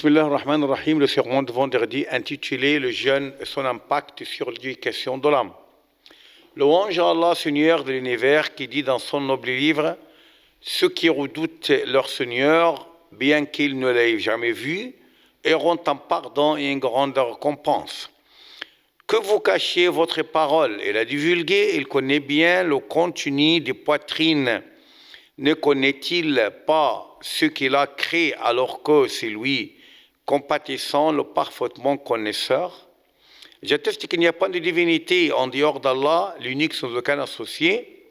Bismillah ar-Rahman ar-Rahim, le sermon de vendredi intitulé Le jeûne et son impact sur l'éducation de l'âme. Louange à Allah, Seigneur de l'univers, qui dit dans son noble livre: ceux qui redoutent leur Seigneur, bien qu'ils ne l'aient jamais vu, auront un pardon et une grande récompense. Que vous cachiez votre parole et la divulguez, il connaît bien le contenu des poitrines. Ne connaît-il pas ce qu'il a créé alors que c'est lui, compatissant, le parfaitement connaisseur? J'atteste qu'il n'y a pas de divinité en dehors d'Allah, l'unique sans aucun associé,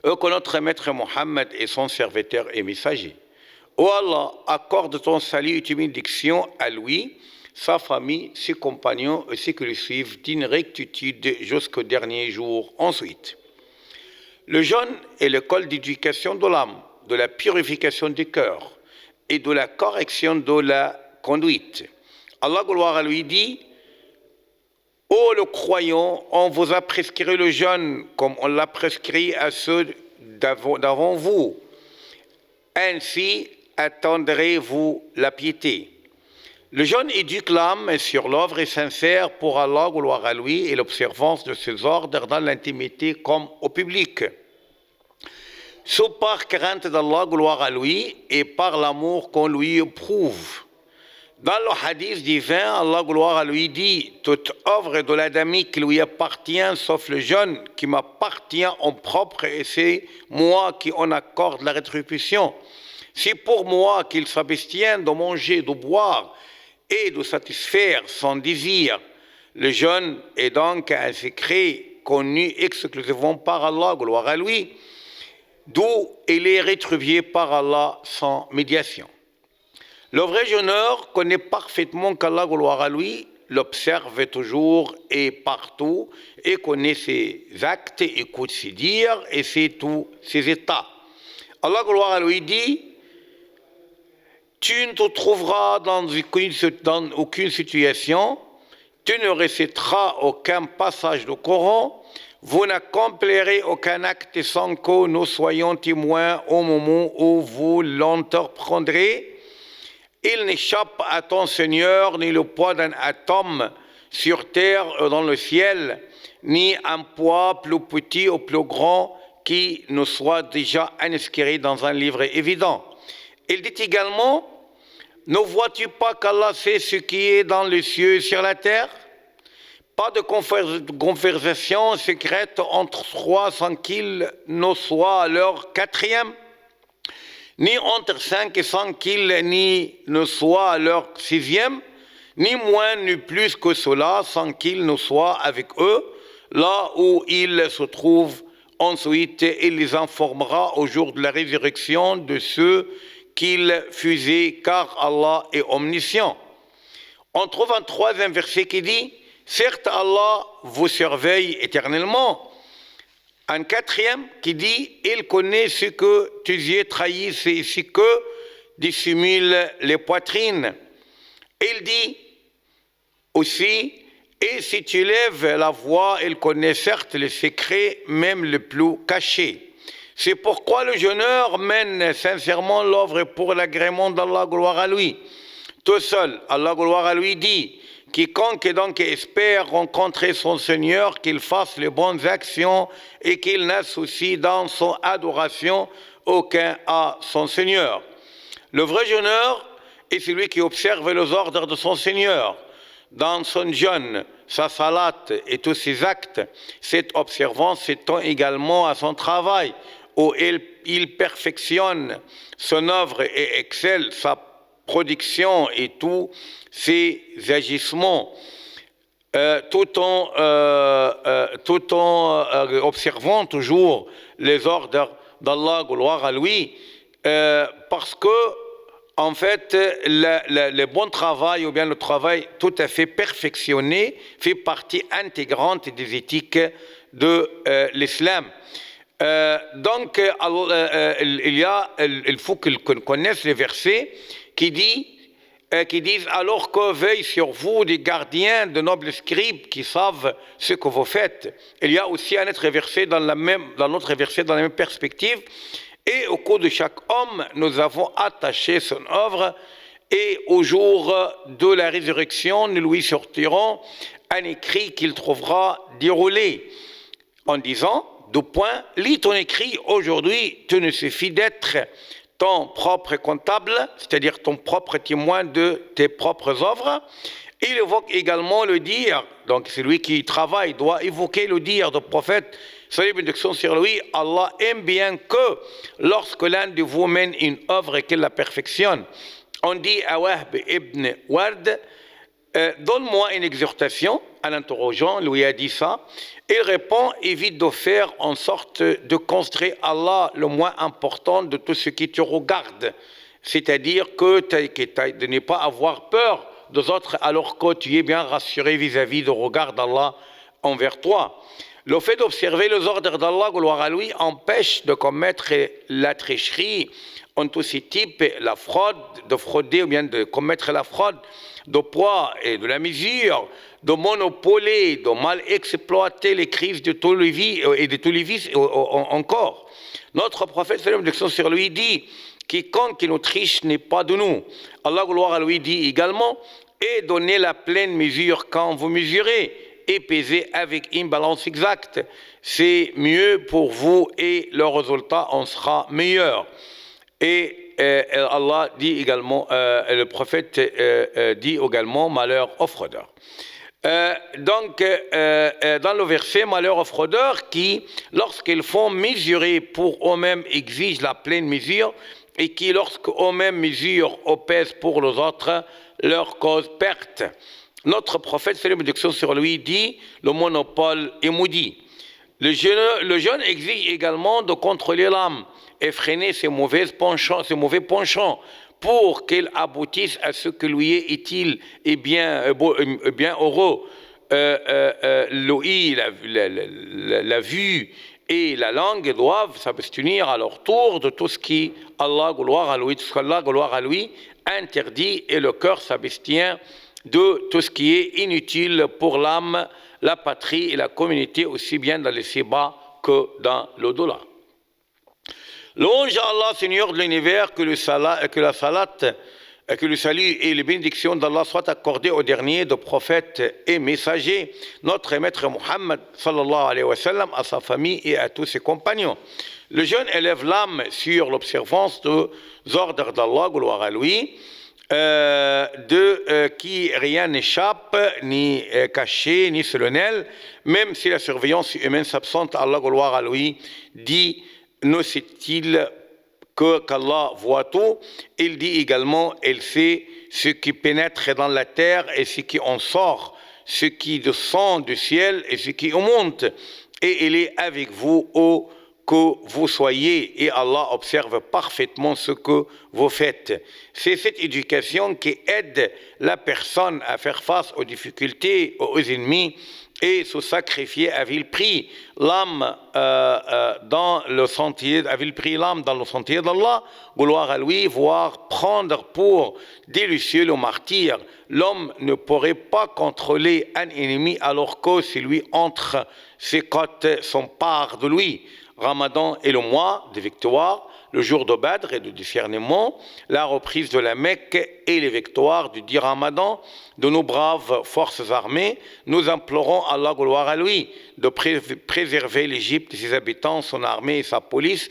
et que notre maître Mohammed est son serviteur et messager. Ô Allah, accorde ton salut et ta bénédiction à lui, sa famille, ses compagnons et ceux qui le suivent d'une rectitude jusqu'au dernier jour. Ensuite, le jeûne est l'école d'éducation de l'âme, de la purification du cœur et de la correction de la conduite. Allah, gloire à lui, dit: ô le croyant, on vous a prescrit le jeûne comme on l'a prescrit à ceux d'avant vous. Ainsi attendrez-vous la piété. Le jeûne éduque l'âme sur l'œuvre sincère pour Allah, gloire à lui, et l'observance de ses ordres dans l'intimité comme au public. Sous par crainte d'Allah, gloire à lui, et par l'amour qu'on lui éprouve. Dans le hadith divin, Allah, gloire à lui, dit: toute œuvre de l'adamique lui appartient, sauf le jeûne qui m'appartient en propre, et c'est moi qui en accorde la rétribution. C'est pour moi qu'il s'abstient de manger, de boire et de satisfaire son désir. Le jeûne est donc un secret connu exclusivement par Allah, gloire à lui, d'où il est rétribué par Allah sans médiation. Le vrai jeûneur connaît parfaitement qu'Allah, gloire à lui, l'observe toujours et partout, et connaît ses actes, écoute ses dires et sait tous ses états. Allah, gloire à lui, dit: tu ne te trouveras dans aucune situation, tu ne réciteras aucun passage du Coran, vous n'accomplirez aucun acte sans que nous soyons témoins au moment où vous l'entreprendrez. Il n'échappe à ton Seigneur ni le poids d'un atome sur terre ou dans le ciel, ni un poids plus petit ou plus grand qui ne soit déjà inscrit dans un livre évident. Il dit également: ne vois-tu pas qu'Allah sait ce qui est dans les cieux et sur la terre? Pas de conversation secrète entre trois sans qu'il ne soit leur quatrième, ni entre cinq sans qu'il n'y ne soit leur sixième, ni moins ni plus que cela sans qu'il ne soit avec eux, là où ils se trouvent. Ensuite, il les informera au jour de la résurrection de ceux qu'il fusait, car Allah est omniscient. On trouve un troisième verset qui dit: certes, Allah vous surveille éternellement. Un quatrième qui dit: il connaît ce que tes yeux trahissent et ce que dissimulent les poitrines. Il dit aussi: et si tu lèves la voix, il connaît certes les secrets, même les plus cachés. C'est pourquoi le jeûneur mène sincèrement l'œuvre pour l'agrément d'Allah, gloire à lui. Tout seul, Allah, gloire à lui, dit: quiconque donc espère rencontrer son Seigneur, qu'il fasse les bonnes actions et qu'il n'associe dans son adoration aucun à son Seigneur. Le vrai jeûneur est celui qui observe les ordres de son Seigneur dans son jeûne, sa salat et tous ses actes. Cette observance s'étend également à son travail, où il perfectionne son œuvre et excelle sa production et tous ses agissements, tout en observant toujours les ordres d'Allah, gloire à lui, parce que en fait, le bon travail ou bien le travail tout à fait perfectionné fait partie intégrante des éthiques de l'islam. Donc, il faut qu'on connaisse les versets qui disent: alors que veillent sur vous des gardiens, de nobles scribes qui savent ce que vous faites. Il y a aussi un autre verset dans la même perspective: et au cours de chaque homme, nous avons attaché son œuvre et au jour de la résurrection, nous lui sortirons un écrit qu'il trouvera déroulé en disant, deux points, lis ton écrit aujourd'hui, tu ne suffit d'être ton propre comptable, c'est-à-dire ton propre témoin de tes propres œuvres. Il évoque également le dire, donc celui qui travaille doit évoquer le dire du prophète, salut bénédiction sur lui, Allah aime bien que lorsque l'un de vous mène une œuvre et qu'il la perfectionne. On dit à Wahb ibn Ward, donne-moi une exhortation, en l'interrogeant, lui a dit ça. Il répond, évite de faire en sorte de considérer Allah le moins important de tout ce qui te regarde. C'est-à-dire que de ne pas avoir peur des autres alors que tu es bien rassuré vis-à-vis du regard d'Allah envers toi. Le fait d'observer les ordres d'Allah, gloire à lui, empêche de commettre la tricherie en tous ces types, la fraude, de frauder ou bien de commettre la fraude, de poids et de la mesure, de monopoler, de mal exploiter les crises de tous les vies et de tous les vices encore. Notre prophète, salam sur lui, dit, quiconque nous triche n'est pas de nous. Allah, gloire à lui, dit également, et donnez la pleine mesure quand vous mesurez, et pesez avec une balance exacte. C'est mieux pour vous et le résultat en sera meilleur. Et Allah dit également, le prophète dit également, malheur aux fraudeurs. Donc, dans le verset, malheur aux fraudeurs qui, lorsqu'ils font mesurer pour eux-mêmes, exigent la pleine mesure, et qui, lorsqu'eux-mêmes mesurent ou pèsent pour les autres, leur cause perte. Notre prophète, salut bénédiction sur lui, dit, le monopole est maudit. Le jeûne exige également de contrôler l'âme et freiner ses mauvais penchants pour qu'il aboutisse à ce que lui est utile et bien heureux. L'ouïe, la vue et la langue doivent s'abstenir à leur tour de tout ce qui, Allah, gloire à lui, interdit, et le cœur s'abstient de tout ce qui est inutile pour l'âme, la patrie et la communauté, aussi bien dans les ci-bas que dans l'au-delà. Louange à Allah, Seigneur de l'univers, que le salut et les bénédictions d'Allah soient accordées au dernier de prophètes et messagers, notre maître Muhammad, sallallahu alayhi wa sallam, à sa famille et à tous ses compagnons. Le jeûne élève l'âme sur l'observance des ordres d'Allah, gloire à lui, qui rien n'échappe, ni caché, ni solennel, même si la surveillance humaine s'absente, Allah, gloire à lui, dit, ne sait-il qu'Allah voit tout. Il dit également, il sait ce qui pénètre dans la terre et ce qui en sort, ce qui descend du ciel et ce qui en monte, et il est avec vous où que vous soyez, et Allah observe parfaitement ce que vous faites. C'est cette éducation qui aide la personne à faire face aux difficultés, aux ennemis, et se sacrifier à vil prix l'âme dans le sentier, à vil prix l'âme dans le sentier d'Allah, gloire à lui, voire prendre pour délicieux le martyr. L'homme ne pourrait pas contrôler un ennemi alors que si lui entre ses côtes s'empare de lui. Ramadan est le mois de victoire, le jour de Badr et de discernement, la reprise de la Mecque et les victoires du dit Ramadan de nos braves forces armées. Nous implorons Allah, gloire à lui, de préserver l'Égypte, ses habitants, son armée et sa police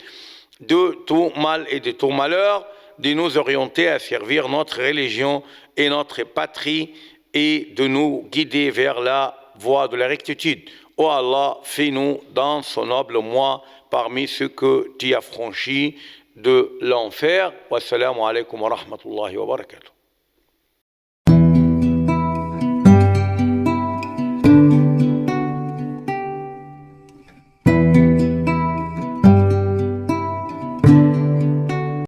de tout mal et de tout malheur, de nous orienter à servir notre religion et notre patrie et de nous guider vers la voie de la rectitude. Ô Allah, fais-nous dans ce noble mois parmi ceux que tu as franchis de l'enfer. Wassalamu alaikum wa rahmatullahi wa barakatuh.